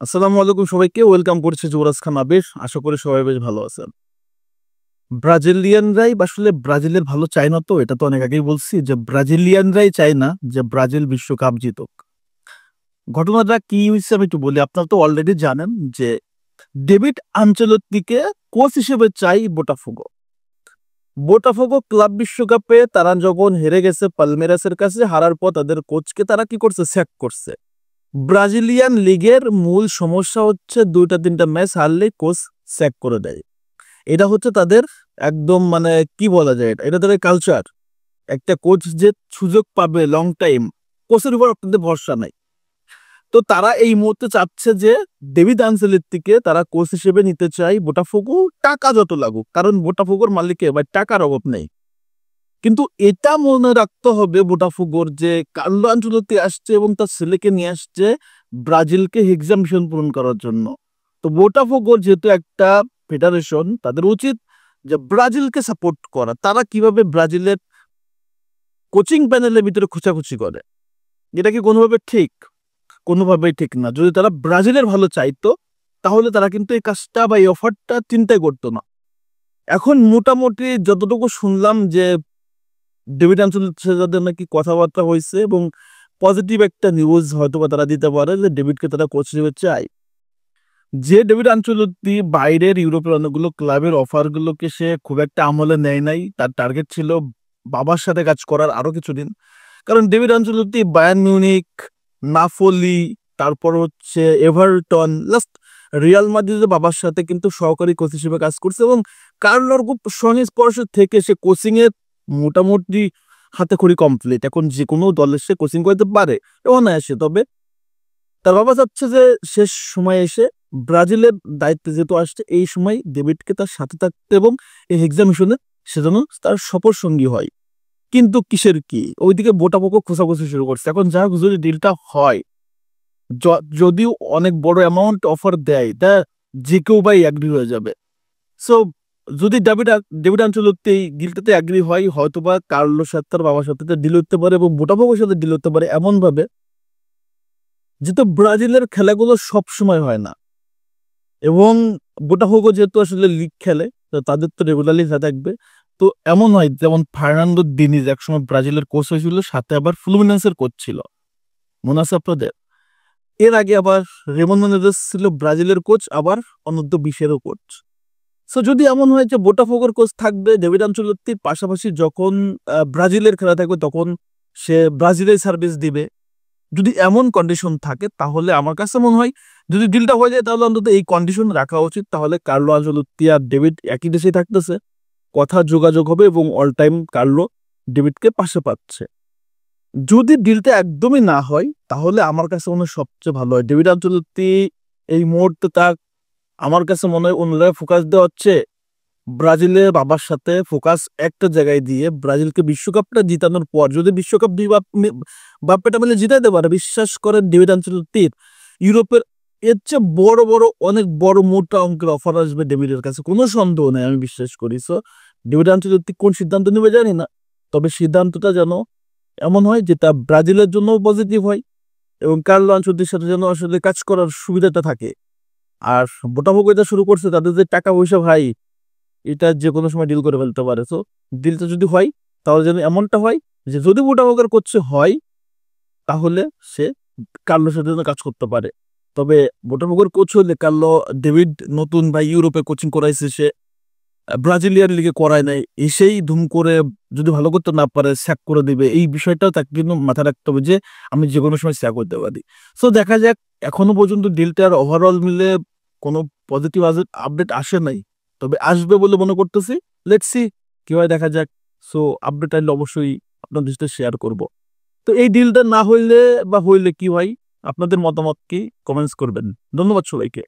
আসসালামু আলাইকুম সবাইকে ওয়েলকাম করছি যুবরাজ খান আবির। আশা করি সবাই বেশ ভালো আছেন। ব্রাজিলিয়ানরাই আসলে ব্রাজিলের ভালো চায় না, তো এটা তো অনেক আগেই বলছি যে ব্রাজিলিয়ানরাই চায় না যে ব্রাজিল বিশ্বকাপ জিতুক। ঘটনাটা কি হয়েছে আমি একটু বলি। আপনারা তো অলরেডি জানেন যে ডেভিড আনচেলত্তিকে কোচ হিসেবে চাই বোটাফোগো। বোটাফোগো ক্লাব বিশ্বকাপে তারা যখন হেরে গেছে পালমেরাসের কাছে, হারার পর তাদের কোচকে তারা কি করছে, স্যাক করছে। ব্রাজিলিয়ান লিগের মূল সমস্যা হচ্ছে দুইটা তিনটা ম্যাচ হারলে কোচ স্যাক করে দেয়। এটা হচ্ছে তাদের একদম মানে কি বলা যায়, এটা তাদের কালচার। একটা কোচ যে সুযোগ পাবে লং টাইম, কোচের উপর আপনাদের ভরসা নাই। তো তারা এই মুহূর্তে চাচ্ছে যে ডেভিড আনচেলত্তিকে তারা কোচ হিসেবে নিতে চায় বোটাফোগো, টাকা যত লাগুক, কারণ বোটাফোগোর মালিকে বা টাকার অভাব নেই। কিন্তু এটা মনে রাখতে হবে বোটাফোগোর যে কার্লো আনচেলত্তি আসছে এবং তার ছেলেকে নিয়ে আসছে ব্রাজিলকে হেক্সা মিশন পূরণ করার জন্য। তো বোটাফোগোর যেহেতু একটা ফেডারেশন, তাদের উচিত যে ব্রাজিলকে সাপোর্ট করা। তারা কিভাবে ব্রাজিলের কোচিং প্যানেলের ভিতরে খোঁচাখুচি করে, এটা কি কোনোভাবে ঠিক? কোনোভাবেই ঠিক না। যদি তারা ব্রাজিলের ভালো চাইতো তাহলে তারা কিন্তু এই কাজটা বা এই অফারটা চিন্তাই করতো না। এখন মোটামুটি যতটুকু শুনলাম যে ডেভিড আনচেলত্তির সাথে নাকি কথাবার্তা হয়েছে এবং পজিটিভ একটা নিউজ হয়তো বা তারা দিতে পারে যে ডেভিডকে তারা কোচ হিসেবে চায়। যে ডেভিড আনচেলত্তি বাইরের ইউরোপের অনেকগুলো ক্লাবের অফারগুলোকে সে খুব একটা আমলে নেয় নাই। তার টার্গেট ছিল বাবার সাথে কাজ করার আরো কিছুদিন। কারণ David Ancelotti Bayern Munich, Napoli, তারপর হচ্ছে এভারটন, লাস্ট রিয়াল মাদ্রিদের বাবার সাথে কিন্তু সহকারী কোচ হিসেবে কাজ করছে এবং কার্লোর খুব সংস্পর্শ থেকে সে কোচিং এর মোটামুটি হাতে খড়ি কমপ্লিট। এখন যে কোনো দলের সে কোচিং করতে পারে অনায়াসে। তবে তার বাবা চাচ্ছে যে শেষ সময় এসে ব্রাজিলের দায়িত্বে যেহেতু আসছে, এই সময় ডেভিডকে তার সাথে থাকতে এবং এই হেক্সা মিশনে সে যেন তার সফর সঙ্গী হয়। কিন্তু কিসের কি, ওইদিকে বোটাফোগো খোঁচাখুচি শুরু করছে। এখন যা হোক, যদি ডিলটা হয়, যদিও অনেক বড় অ্যামাউন্ট অফার দেয়, তা যে কেউ ভাই অ্যাগ্রি হয়ে যাবে। সো যদি ডেভিড আনচেলত্তি এই ডিলটাতে অ্যাগ্রি হয়, হয়তোবা কার্লোর সাথে তার বাবার সাথে ডিল হতে পারে এবং বোটাফোগোর সাথে ডিল হতে পারে এমন ভাবে, যেহেতু ব্রাজিলের খেলাগুলো সব সময় হয় না এবং বোটাফোগো যেহেতু আসলে লিগ খেলে, তো তাদের তো রেগুলারলি থাকবে। তো এমন হয় যেমন ফার্নান্দো দিনিজ একসময় ব্রাজিলের কোচ হয়েছিল, সাথে আবার ফ্লুমিনেন্সের কোচ ছিল, মনে আছে আপনাদের? এর আগে আবার রেমন মেনেজেস ছিল ব্রাজিলের কোচ, আবার অনূর্ধ্ব-20-এরও কোচ। সো যদি এমন হয় যে বোটাফোগোর কোচ থাকবে ডেভিড আনচেলত্তির পাশাপাশি, যখন ব্রাজিলের খেলা থাকবে তখন সে ব্রাজিলের সার্ভিস দিবে, যদি এমন কন্ডিশন থাকে, তাহলে আমার কাছে মনে হয় যদি ডিলটা হয়ে যায় তাহলে অন্তত এই কন্ডিশন রাখা উচিত। তাহলে কার্লো আনচেলত্তি আর ডেভিড একই দেশেই থাকতেছে, কথা যোগাযোগ হবে এবং অল টাইম কার্লো ডেভিডকে পাশে পাচ্ছে। যদি ডিলটা একদমই না হয় তাহলে আমার কাছে মনে হয় সবচেয়ে ভালো হয় ডেভিড আনচেলত্তি এই মুহূর্তে তার, আমার কাছে মনে হয় অন্য জায়গায় ফোকাস দেওয়া হচ্ছে। ব্রাজিলের বাবার সাথে ফোকাস একটা জায়গায় দিয়ে ব্রাজিলকে বিশ্বকাপটা জিতানোর পর যদি বিশ্বকাপ দুই বাপ্পেটা মিলে জিতাইতে পারে, বিশ্বাস করেন ডেভিড আনচেলত্তির ইউরোপের এর চেয়ে বড় বড় অনেক বড় মোটা অঙ্কের অফার আসবে ডেভিডের কাছে, কোনো সন্দেহ নেই, আমি বিশ্বাস করি। সো ডেভিড আনচেলত্তি কোন সিদ্ধান্ত নেবে জানি না, তবে সিদ্ধান্তটা যেন এমন হয় যেটা ব্রাজিলের জন্য পজিটিভ হয় এবং কার্লো আনচেলত্তির সাথে যেন আসলে কাজ করার সুবিধাটা থাকে। আর বোটাফোগো এটা শুরু করছে, তাদের যে টাকা পয়সা ভাই, এটা যে কোনো সময় ডিল করে ফেলতে পারে। তো ডিলটা যদি হয় তাহলে যেন এমনটা হয় যে যদি বোটাফোগোর করছে হয়, তাহলে সে কার্লোর সাথে যেন কাজ করতে পারে। তবে বোটাফোগোর কোচ হলে কার্লো, ডেভিড নতুন ভাই ইউরোপে কোচিং করাইছে, সে ব্রাজিলিয়ান লিগে করায় নাই, এসেই ধুম করে যদি ভালো করতে না পারে স্যাক করে দিবে। এই বিষয়টাও তাকে কিন্তু মাথায় রাখতে হবে যে আমি যে কোনো সময় স্যাক করতে পারি। সো দেখা যাক, এখনো পর্যন্ত ডিলটার ওভারঅল মিলে কোনো পজিটিভ আপডেট আসে নাই, তবে আসবে বলে মনে করতেছি। লেটস সি কি হয়, দেখা যাক। সো আপডেট আসলে অবশ্যই আপনাদের সাথে শেয়ার করব। তো এই ডিলটা না হইলে বা হইলে কি হয়, আপনাদের মতামত কি কমেন্টস করবেন। ধন্যবাদ সবাইকে।